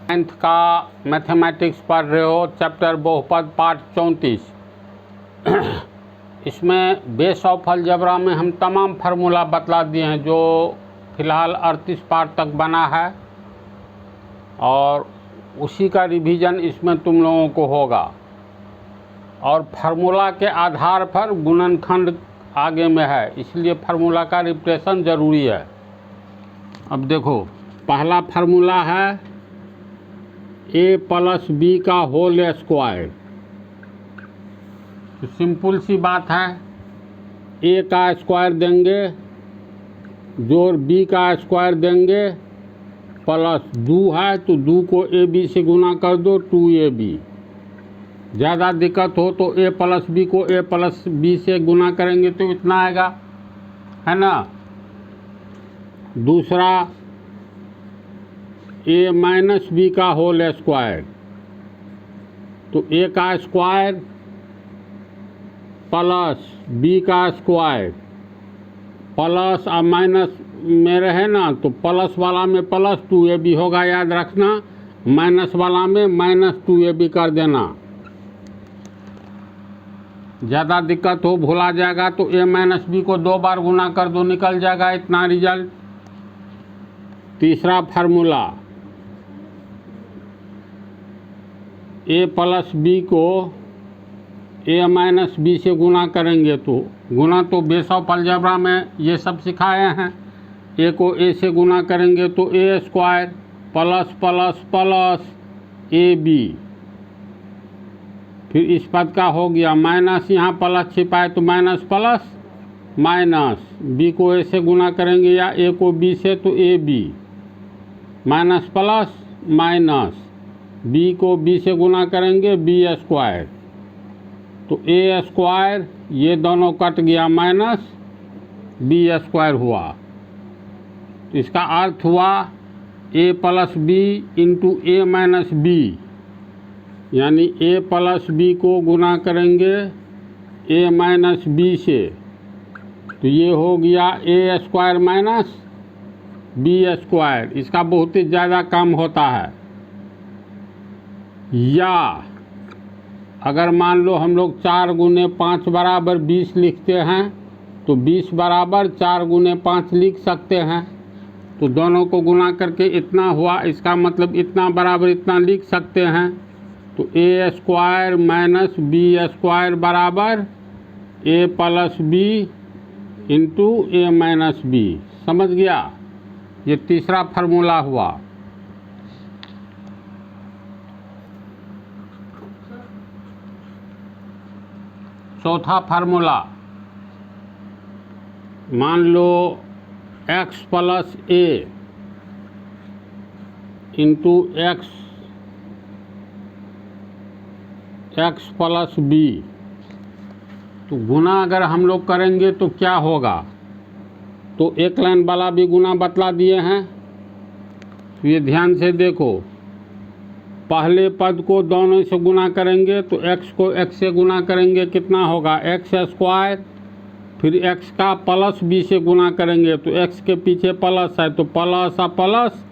9th का mathematics पढ़ रहे हो, चैप्टर बहुपद पार्ट 34। इसमें बेस ऑफ अलजेब्रा में हम तमाम फार्मूला बतला दिए हैं जो फ़िलहाल 38 पार्ट तक बना है, और उसी का रिवीजन इसमें तुम लोगों को होगा। और फार्मूला के आधार पर गुणनखंड आगे में है, इसलिए फार्मूला का रिप्रेशन ज़रूरी है। अब देखो, पहला फार्मूला है a प्लस बी का होल स्क्वायर। तो सिंपल सी बात है, a का स्क्वायर देंगे जोड़ b का स्क्वायर देंगे प्लस 2 है तो 2 को ab से गुना कर दो 2ab। ज़्यादा दिक्कत हो तो a प्लस बी को a प्लस बी से गुना करेंगे तो इतना आएगा, है ना। दूसरा a माइनस बी का होल स्क्वायर। तो a का स्क्वायर प्लस b का स्क्वायर प्लस और माइनस में रहे ना, तो प्लस वाला में प्लस 2ab होगा, याद रखना। माइनस वाला में माइनस 2ab कर देना। ज़्यादा दिक्कत हो, भूला जाएगा तो a माइनस बी को 2 बार गुना कर दो, निकल जाएगा इतना रिजल्ट। तीसरा फार्मूला, a प्लस बी को a माइनस बी से गुना करेंगे तो गुना तो बेस ऑफ अलजेब्रा में ये सब सिखाए हैं। a को a से गुना करेंगे तो a square plus plus plus ab। फिर इस पद का हो गया माइनस, यहाँ प्लस छिपाए तो माइनस प्लस माइनस। b को a से गुना करेंगे या a को b से तो ab minus plus minus. b को b से गुना करेंगे b स्क्वायर तो a स्क्वायर, ये दोनों कट गया माइनस b स्क्वायर हुआ। तो इसका अर्थ हुआ a plus B into a minus B, यानी a प्लस बी को गुना करेंगे a माइनस बी से तो ये हो गया a square minus b square. इसका बहुत ही ज़्यादा काम होता है। या अगर मान लो हम लोग 4 गुने 5 बराबर 20 लिखते हैं तो 20 बराबर 4 गुने 5 लिख सकते हैं। तो दोनों को गुना करके इतना हुआ, इसका मतलब इतना बराबर इतना लिख सकते हैं। तो a square minus b square बराबर a plus B into a minus B. समझ गया? ये तीसरा फार्मूला हुआ। चौथा फार्मूला, मान लो x plus a into x plus B. तो गुना अगर हम लोग करेंगे तो क्या होगा, तो एक लाइन वाला भी गुना बतला दिए हैं। तो ये ध्यान से देखो, पहले पद को दोनों से गुना करेंगे तो x को x से गुना करेंगे, कितना होगा x स्क्वायर। फिर x का प्लस b से गुना करेंगे तो x के पीछे प्लस है तो प्लस और प्लस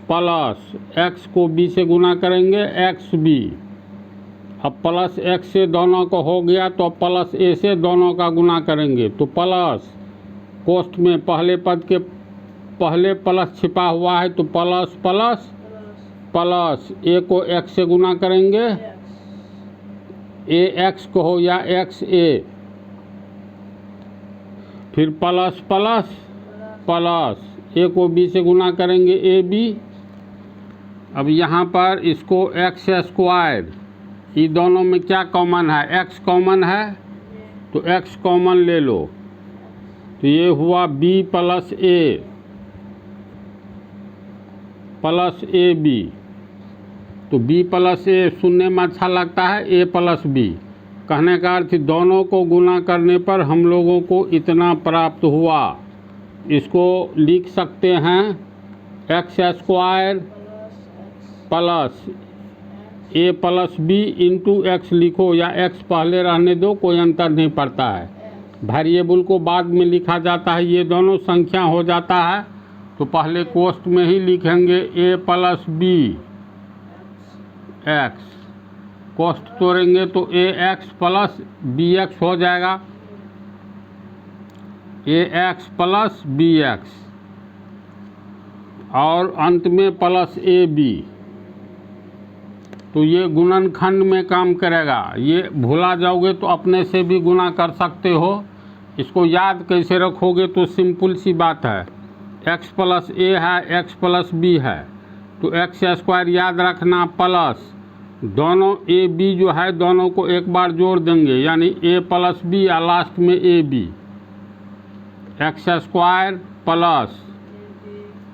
प्लस। x को b से गुना करेंगे xb। अब प्लस x से दोनों को हो गया तो प्लस a से दोनों का गुना करेंगे तो प्लस। कोष्ठ में पहले पद के पहले प्लस छिपा हुआ है तो प्लस प्लस प्लस। a को x से गुना करेंगे ax को हो या xa। फिर प्लस प्लस प्लस, a को b से गुना करेंगे ab। अब यहाँ पर इसको x स्क्वायर, ये दोनों में क्या कॉमन है, x कॉमन है तो x कॉमन ले लो। तो ये हुआ b plus a plus ab। तो b प्लस a सुनने में अच्छा लगता है, a प्लस b। कहने का अर्थ दोनों को गुना करने पर हम लोगों को इतना प्राप्त हुआ। इसको लिख सकते हैं x square plus a plus B into X लिखो, या x पहले रहने दो, कोई अंतर नहीं पड़ता है। वेरिएबल को बाद में लिखा जाता है, ये दोनों संख्या हो जाता है तो पहले कोष्ठ में ही लिखेंगे ए प्लस बी एक्स, कोष्ठ तोड़ेंगे तो ए एक्स प्लस बी एक्स हो जाएगा, ए एक्स प्लस बी एक्स, और अंत में प्लस ए बी। तो ये गुणनखंड में काम करेगा। ये भूला जाओगे तो अपने से भी गुना कर सकते हो। इसको याद कैसे रखोगे तो सिंपल सी बात है, x प्लस ए है, x प्लस बी है, तो एक्स स्क्वायर याद रखना प्लस दोनों ए बी जो है दोनों को एक बार जोड़ देंगे, यानी ए प्लस बी या लास्ट में A B, X square plus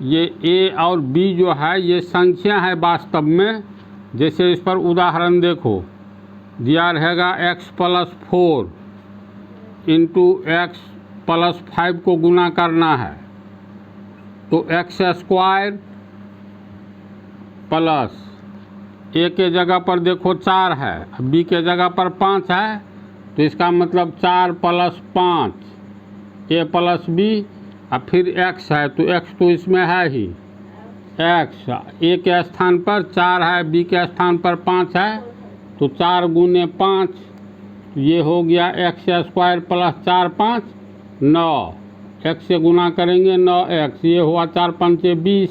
ये ए और बी जो है ये संख्या है वास्तव में। जैसे इस पर उदाहरण देखो, दिया रहेगा x plus 4 into x plus 5 को गुना करना है, तो एक्स स्क्वायर प्लस ए के जगह पर देखो 4 है, बी के जगह पर 5 है, तो इसका मतलब 4 प्लस 5 ए प्लस बी, और फिर x है तो x तो इसमें है ही, x ए के स्थान पर 4 है, बी के स्थान पर 5 है, तो 4 गुने 5, ये हो गया एक्स स्क्वायर प्लस 4 5 9, x से गुना करेंगे 9x, ये हुआ 4 5 20।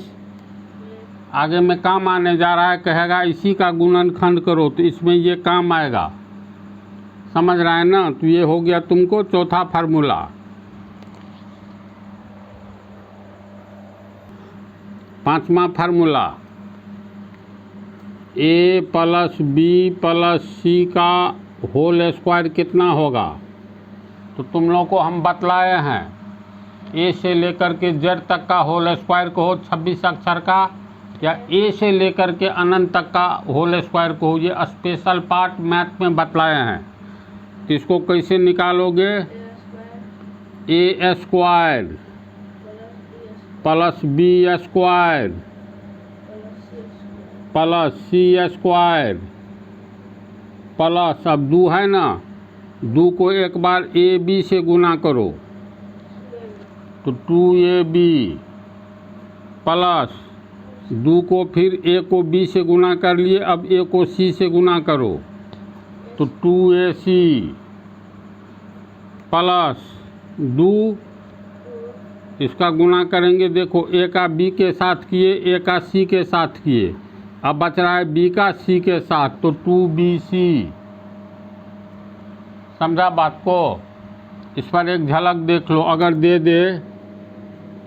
आगे में काम आने जा रहा है, कहेगा इसी का गुणनखंड करो, तो इसमें ये काम आएगा, समझ रहा है ना। तो ये हो गया तुमको चौथा फार्मूला। पांचवा फार्मूला, ए प्लस बी प्लस सी का होल स्क्वायर कितना होगा, तो तुम लोग को हम बतलाए हैं, ए से लेकर के जेड तक का होल स्क्वायर को हो 26 अक्षर का, या ए से लेकर के अनंत तक का होल स्क्वायर को हो, ये स्पेशल पार्ट मैथ में बतलाए हैं। तो इसको कैसे निकालोगे, A square plus B square plus C square plus, अब 2 है ना, 2 को एक बार ए बी से गुना करो तो 2ab प्लस 2 को फिर ए को बी से गुना कर लिए, अब ए को सी से गुना करो तो 2ac प्लस 2, इसका गुना करेंगे, देखो ए का बी के साथ किए, ए का सी के साथ किए, अब बच रहा है बी का सी के साथ, तो 2bc। समझा बात को। इस पर एक झलक देख लो, अगर दे दे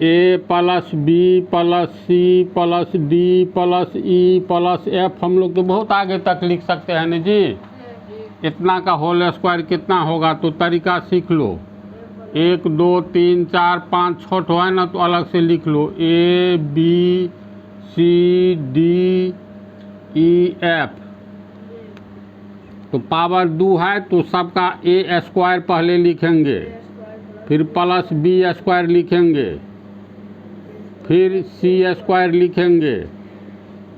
A plus B plus C plus D plus E plus F, हम लोग तो बहुत आगे तक लिख सकते हैं ना जी। इतना का होल स्क्वायर कितना होगा, तो तरीका सीख लो, 1 2 3 4 5 छोट है ना, तो अलग से लिख लो, A B C D E F, तो पावर 2 है तो सबका ए स्क्वायर पहले लिखेंगे, फिर प्लस बी स्क्वायर लिखेंगे, फिर सी स्क्वायर लिखेंगे,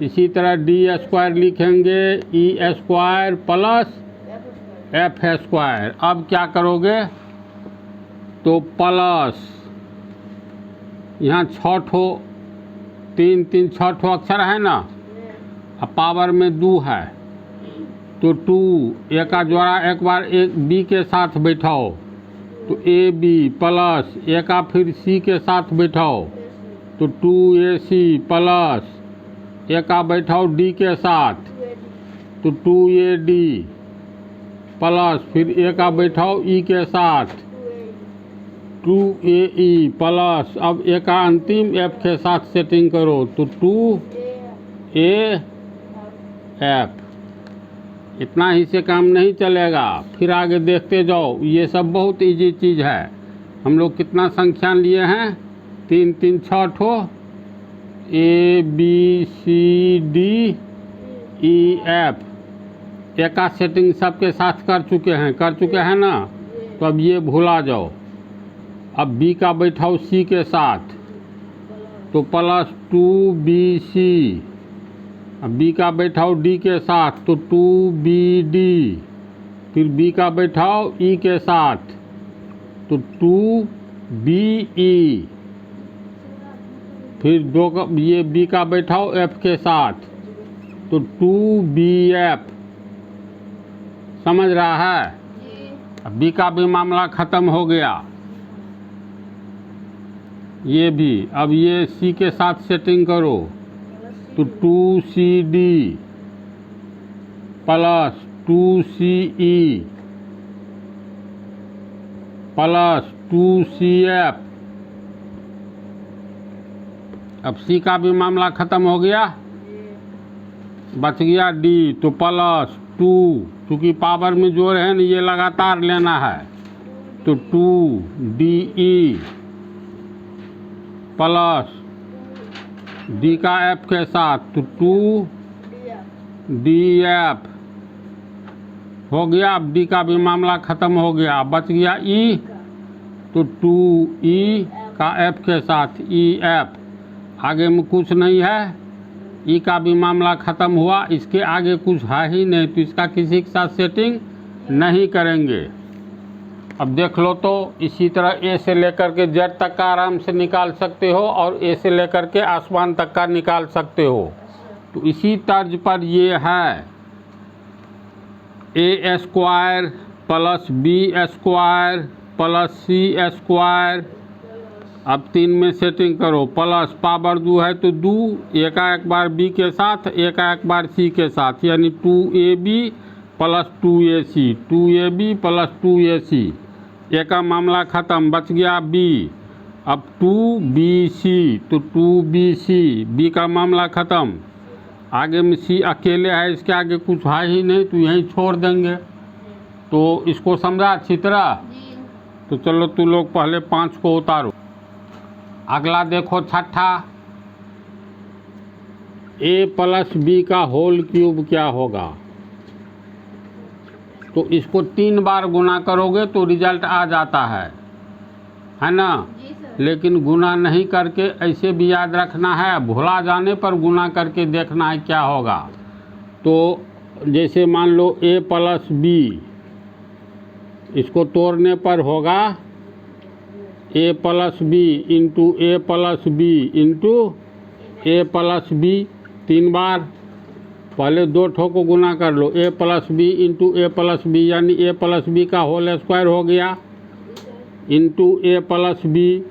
इसी तरह डी स्क्वायर लिखेंगे, E square plus F square. अब क्या करोगे, तो प्लस यहाँ 6 ठो 3 3 6 ठो अक्षर है ना, अब पावर में 2 है तो 2, ए का जोड़ा एक बार एक बी के साथ बैठाओ तो ए बी प्लस ए का फिर सी के साथ बैठाओ तो 2ac प्लस ए का बैठाओ डी के साथ तो 2ad प्लस फिर ए का बैठाओ ई के साथ 2ae प्लस, अब ए का अंतिम एफ के साथ सेटिंग करो तो 2af। इतना ही से काम नहीं चलेगा, फिर आगे देखते जाओ, ये सब बहुत इजी चीज़ है। हम लोग कितना संख्या लिए हैं, 3 3 6 ठो, A B C D E F, A का सेटिंग सबके साथ कर चुके हैं ना, तो अब ये भुला जाओ। अब बी का बैठाओ सी के साथ तो प्लस 2bc, अब बी का बैठाओ डी के साथ तो 2bd, फिर बी का बैठाओ ई के साथ तो 2be, फिर दो का ये बी का बैठाओ एफ के साथ, तो 2BF। समझ रहा है? अब बी का भी मामला ख़त्म हो गया, ये भी। अब ये सी के साथ सेटिंग करो, तो 2CD plus 2CE plus 2CF। अब सी का भी मामला ख़त्म हो गया, बच गया डी, तो प्लस 2, क्योंकि पावर में जोड़ है ना, ये लगातार लेना है, तो 2DE प्लस डी का एफ के साथ, तो 2DF हो गया। अब डी का भी मामला ख़त्म हो गया, बच गया ई, तो 2E का एफ के साथ EF। आगे में कुछ नहीं है, ई का भी मामला ख़त्म हुआ, इसके आगे कुछ है ही नहीं, तो इसका किसी के साथ सेटिंग नहीं करेंगे। अब देख लो, तो इसी तरह ए से लेकर के जेड तक का आराम से निकाल सकते हो, और ए से लेकर के आसमान तक का निकाल सकते हो। तो इसी तर्ज पर ये है A² plus B² plus C²। अब 3 में सेटिंग करो, प्लस पावर 2 है तो 2, एक बार बी के साथ, एक बार सी के साथ, यानी 2AB plus 2AC, 2AB plus 2AC। ए का मामला ख़त्म, बच गया बी। अब 2BC, तो 2BC, बी का मामला ख़त्म। आगे में सी अकेले है, इसके आगे कुछ है ही नहीं, तो यहीं छोड़ देंगे। तो इसको समझा अच्छी तरह? तो चलो तू लोग पहले 5 को उतारो। अगला देखो छठा, A प्लस बी का होल क्यूब क्या होगा? तो इसको 3 बार गुना करोगे तो रिजल्ट आ जाता है ना? लेकिन गुना नहीं करके ऐसे भी याद रखना है, भुला जाने पर गुना करके देखना है क्या होगा। तो जैसे मान लो A प्लस बी, इसको तोड़ने पर होगा A plus B into A plus B into A plus B. 3 बार, पहले 2 ठो को गुना कर लो, A plus B into A plus B, यानी A प्लस बी का होल स्क्वायर हो गया, इंटू A प्लस बी।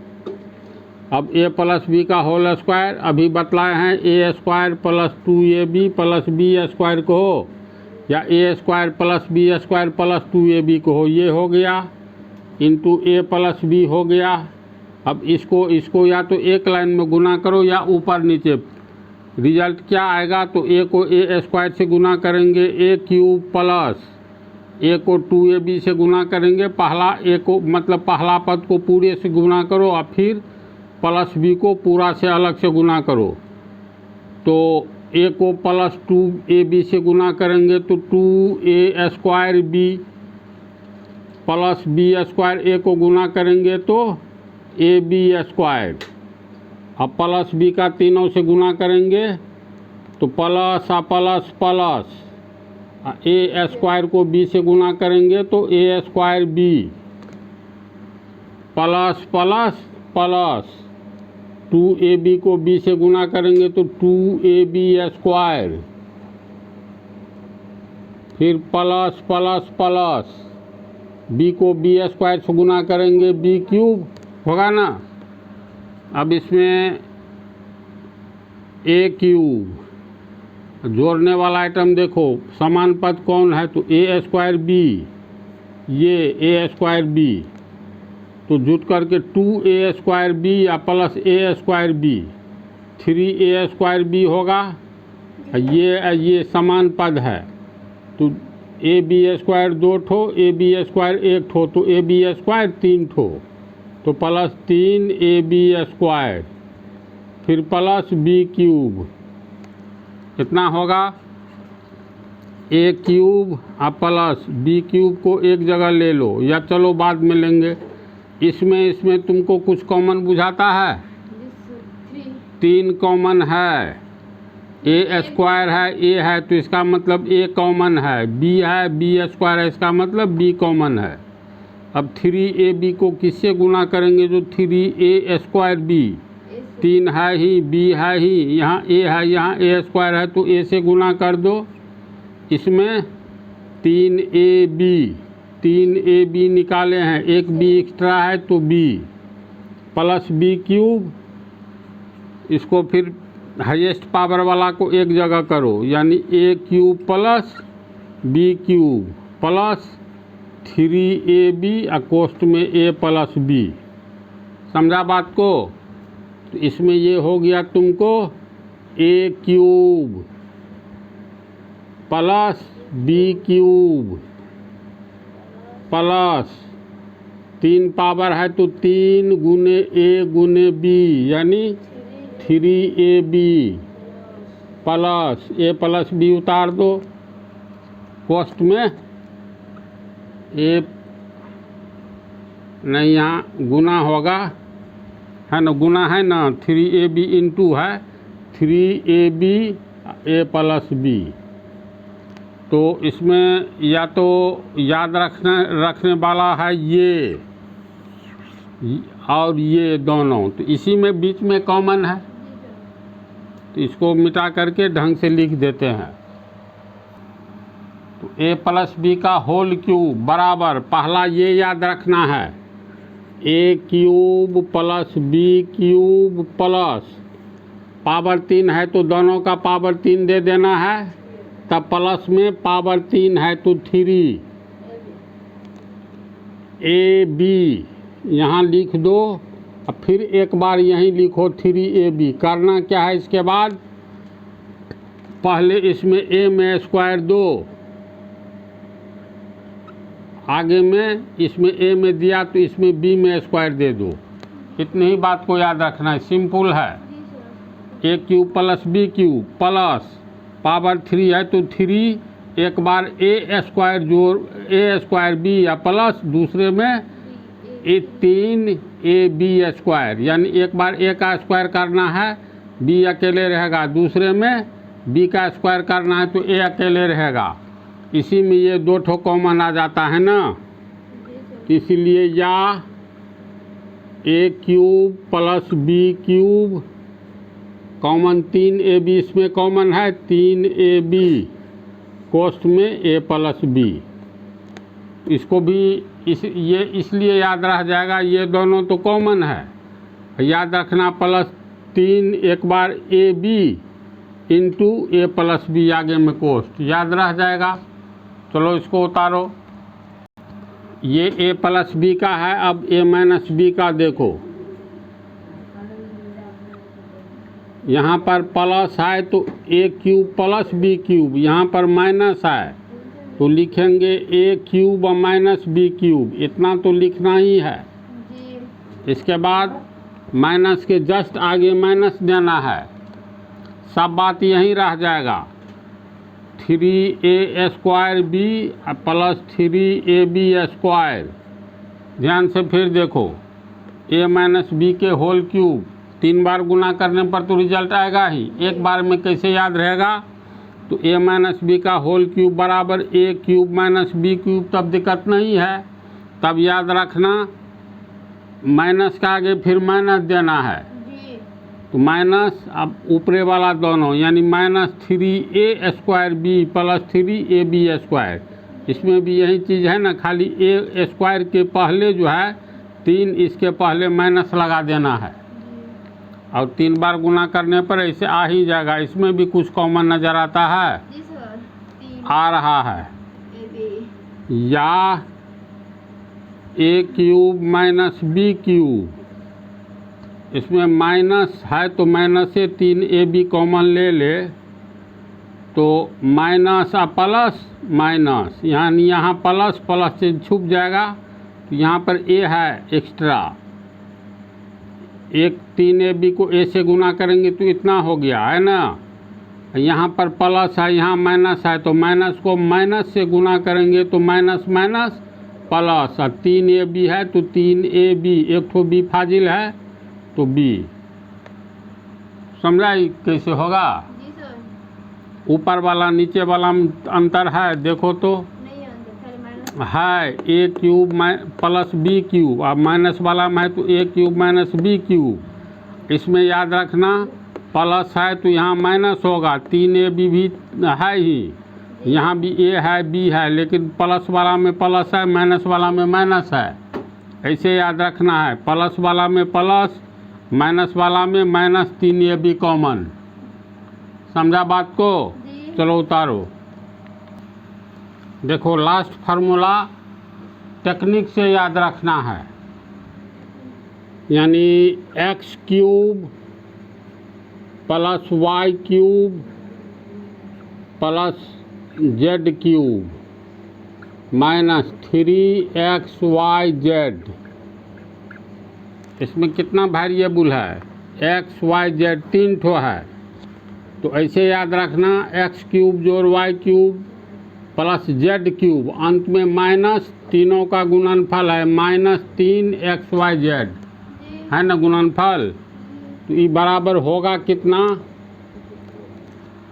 अब A प्लस बी का होल स्क्वायर अभी बतलाए हैं, A² plus 2AB plus B² को हो, या A² plus B² plus 2AB को हो, ये हो गया, इंटू A प्लस बी हो गया। अब इसको या तो एक लाइन में गुना करो या ऊपर नीचे। रिजल्ट क्या आएगा? तो A को A² से गुना करेंगे, A³ प्लस A को 2AB से गुना करेंगे, पहला A को मतलब पहला पद को पूरे से गुना करो, और फिर प्लस B को पूरा से अलग से गुना करो। तो A को प्लस 2AB से गुना करेंगे, तो 2A² प्लस B² A को गुना करेंगे तो AB²। अब प्लस B का तीनों से गुना करेंगे तो प्लस प्लस प्लस, A² को B से गुना करेंगे तो A²B plus plus plus, 2AB को B से गुना करेंगे तो 2AB², फिर प्लस प्लस प्लस, B को B² से गुना करेंगे, B³ होगा ना। अब इसमें A³ जोड़ने वाला आइटम देखो, समान पद कौन है? तो A²B, ये A²B, तो जुट करके 2A²B या प्लस A²B, 3A²B होगा। ये समान पद है, तो AB² 2 ठो, AB² 1 ठो, तो AB² 3 ठो, तो प्लस 3AB², फिर प्लस B³ कितना होगा? A³ और प्लस B³ को एक जगह ले लो, या चलो बाद में लेंगे। इसमें तुमको कुछ कॉमन बुझाता है? 3 कॉमन है, A² है, A है तो इसका मतलब A कॉमन है, B है, B² है, इसका मतलब B कॉमन है। अब 3AB को किससे गुना करेंगे? जो 3A²B, 3 है ही, बी है ही, यहाँ ए है, यहाँ ए स्क्वायर है तो ए से गुना कर दो। इसमें 3ab निकाले हैं, एक बी एक्स्ट्रा है तो बी प्लस बी क्यूब। इसको फिर हाईएस्ट पावर वाला को एक जगह करो, यानी A cube plus B cube plus 3ab और कोष्ठ में ए प्लस बी। समझा बात को? तो इसमें ये हो गया तुमको A cube plus B cube plus 3 power है तो 3 गुने ए गुने बी यानी 3ab प्लस ए प्लस बी उतार दो। कोष्ठ में ए नहीं, यहाँ गुना होगा, है ना, गुना है ना, 3ab इंटू है 3ab ए प्लस बी। तो इसमें या तो याद रखने वाला है ये और ये दोनों, तो इसी में बीच में कॉमन है, तो इसको मिटा करके ढंग से लिख देते हैं। तो ए प्लस बी का होल क्यूब बराबर, पहला ये याद रखना है, A cube plus B cube plus power 3 है तो दोनों का पावर 3 दे देना है, तब प्लस में पावर 3 है तो 3 ए बी यहाँ लिख दो। अब फिर एक बार यहीं लिखो 3ab। करना क्या है इसके बाद, पहले इसमें ए में स्क्वायर दो, आगे में इसमें ए में दिया तो इसमें बी में स्क्वायर दे दो। इतनी ही बात को याद रखना है, सिंपल है। A cube plus B cube plus power 3 है तो 3, एक बार ए स्क्वायर जोड़ ए स्क्वायर बी या प्लस दूसरे में 3 ए बी स्क्वायर, यानी एक बार ए का स्क्वायर करना है, बी अकेले रहेगा, दूसरे में बी का स्क्वायर करना है तो ए अकेले रहेगा। इसी में ये 2 ठो कॉमन आ जाता है ना, इसलिए या A cube plus B cube common 3ab इसमें कॉमन है, 3ab कोष्ठ में ए प्लस बी। इसको भी ये इसलिए याद रह जाएगा, ये दोनों तो कॉमन है, याद रखना प्लस 3 एक बार A B into A plus B आगे में कोष्ठ, याद रह जाएगा। चलो इसको उतारो, ये ए प्लस बी का है। अब ए माइनस बी का देखो, यहाँ पर प्लस है तो ए क्यूब प्लस बी क्यूब, यहाँ पर माइनस है तो लिखेंगे ए क्यूब और माइनस बी क्यूब, इतना तो लिखना ही है। इसके बाद माइनस के जस्ट आगे माइनस देना है, सब बात यहीं रह जाएगा। 3a square B plus 3ab square. ध्यान से फिर देखो, a माइनस बी के होल क्यूब 3 बार गुना करने पर तो रिजल्ट आएगा ही, एक बार में कैसे याद रहेगा। तो a माइनस बी का होल क्यूब बराबर ए क्यूब माइनस बी क्यूब, तब दिक्कत नहीं है। तब याद रखना माइनस का आगे फिर माइनस देना है, तो माइनस अब ऊपरे वाला दोनों यानी minus 3a square B plus 3ab square. इसमें भी यही चीज़ है ना, खाली ए स्क्वायर के पहले जो है 3, इसके पहले माइनस लगा देना है और 3 बार गुना करने पर ऐसे आ ही जाएगा। इसमें भी कुछ कॉमन नज़र आता है, आ रहा है, या A cube minus B cube, इसमें माइनस है तो माइनस से 3ab कॉमन ले ले तो माइनस और प्लस माइनस, यानी यहाँ प्लस प्लस से छुप जाएगा, तो यहाँ पर ए है एक्स्ट्रा, एक 3ab को ए से गुना करेंगे तो इतना हो गया है ना, यहाँ पर प्लस है यहाँ माइनस है तो माइनस को माइनस से गुना करेंगे तो माइनस माइनस प्लस, और 3ab है तो 3ab, एक ठो बी फाजिल है तो बी। समझा कैसे होगा? ऊपर वाला नीचे वाला में अंतर है, देखो तो है A cube plus B cube, और माइनस वाला में है तो ए क्यूब माइनस बी क्यूब। इसमें याद रखना प्लस है तो यहाँ माइनस होगा, 3ab भी है ही, यहाँ भी a है b है, लेकिन प्लस वाला में प्लस है, माइनस वाला में माइनस है। ऐसे याद रखना है, प्लस वाला में प्लस, माइनस वाला में माइनस, 3ab कॉमन। समझा बात को? चलो उतारो। देखो लास्ट फार्मूला टेक्निक से याद रखना है, यानी X cube plus Y cube plus Z cube minus 3xyz। इसमें कितना वेरिएबल है? एक्स वाई जेड, 3 ठो है। तो ऐसे याद रखना, एक्स क्यूब जोड़ Y cube plus Z cube, अंत में माइनस, तीनों का गुणनफल है माइनस 3xyz, है ना गुणनफल। तो ये बराबर होगा कितना?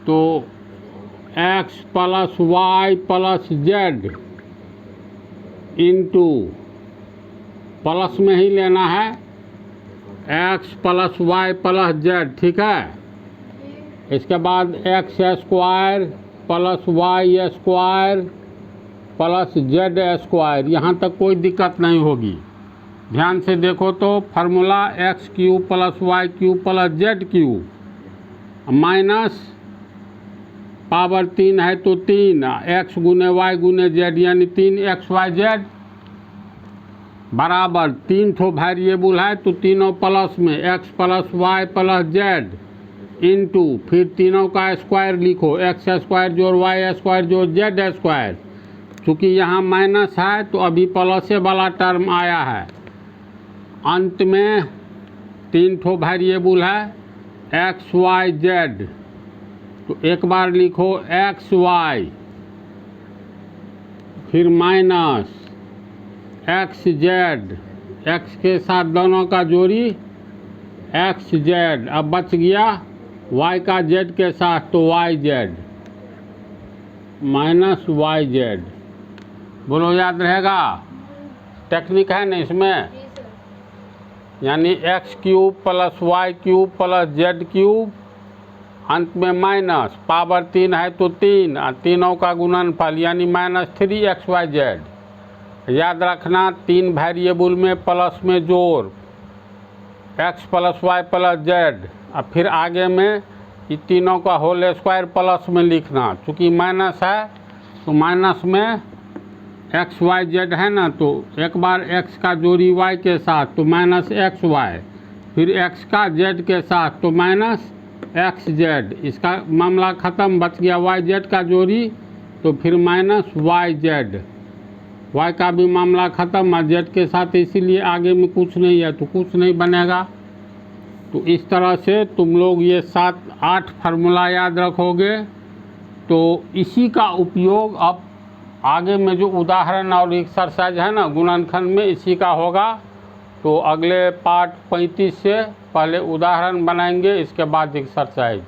तो x plus Y plus Z into, plus में ही लेना है, x plus Y plus Z, ठीक है। इसके बाद X square plus Y square plus Z square, यहाँ तक कोई दिक्कत नहीं होगी। ध्यान से देखो तो formula X cube plus Y cube plus Z cube minus power 3 है तो 3 एक्स गुने वाई गुने जेड, यानी 3xyz बराबर 3 ठो वेरिएबल है तो तीनों प्लस में X plus Y plus Z into, फिर तीनों का स्क्वायर लिखो, एक्स स्क्वायर जोड़ वाई स्क्वायर जोड़ जेड स्क्वायर। चूँकि यहाँ माइनस है तो अभी प्लस वाला टर्म आया है। अंत में 3 ठो वेरिएबल है एक्स वाई जेड, तो एक बार लिखो एक्स वाई, फिर माइनस एक्स जेड, एक्स के साथ दोनों का जोड़ी एक्स जेड, अब बच गया y का z के साथ तो Y Z minus Y Z. बोलो याद रहेगा? टेक्निक है ना इसमें, यानी X cube plus Y cube plus Z cube, अंत में माइनस, पावर 3 है तो 3, तीनों का गुणनफल यानी माइनस 3xyz। याद रखना 3 वेरिएबल में प्लस में जोड़, X plus Y plus Z, अब फिर आगे में ये तीनों का होल स्क्वायर प्लस में लिखना। चूँकि माइनस है तो माइनस में एक्स वाई जेड है ना, तो एक बार एक्स का जोड़ी वाई के साथ तो माइनस एक्स वाई, फिर एक्स का जेड के साथ तो माइनस एक्स जेड, इसका मामला ख़त्म, बच गया वाई जेड का जोड़ी तो फिर माइनस वाई जेड, वाई का भी मामला ख़त्म और जेड के साथ, इसीलिए आगे में कुछ नहीं है तो कुछ नहीं बनेगा। तो इस तरह से तुम लोग ये 7-8 फार्मूला याद रखोगे तो इसी का उपयोग अब आगे में जो उदाहरण और एक्सरसाइज है ना गुणनखंड में, इसी का होगा। तो अगले पार्ट 35 से पहले उदाहरण बनाएंगे, इसके बाद एक्सरसाइज।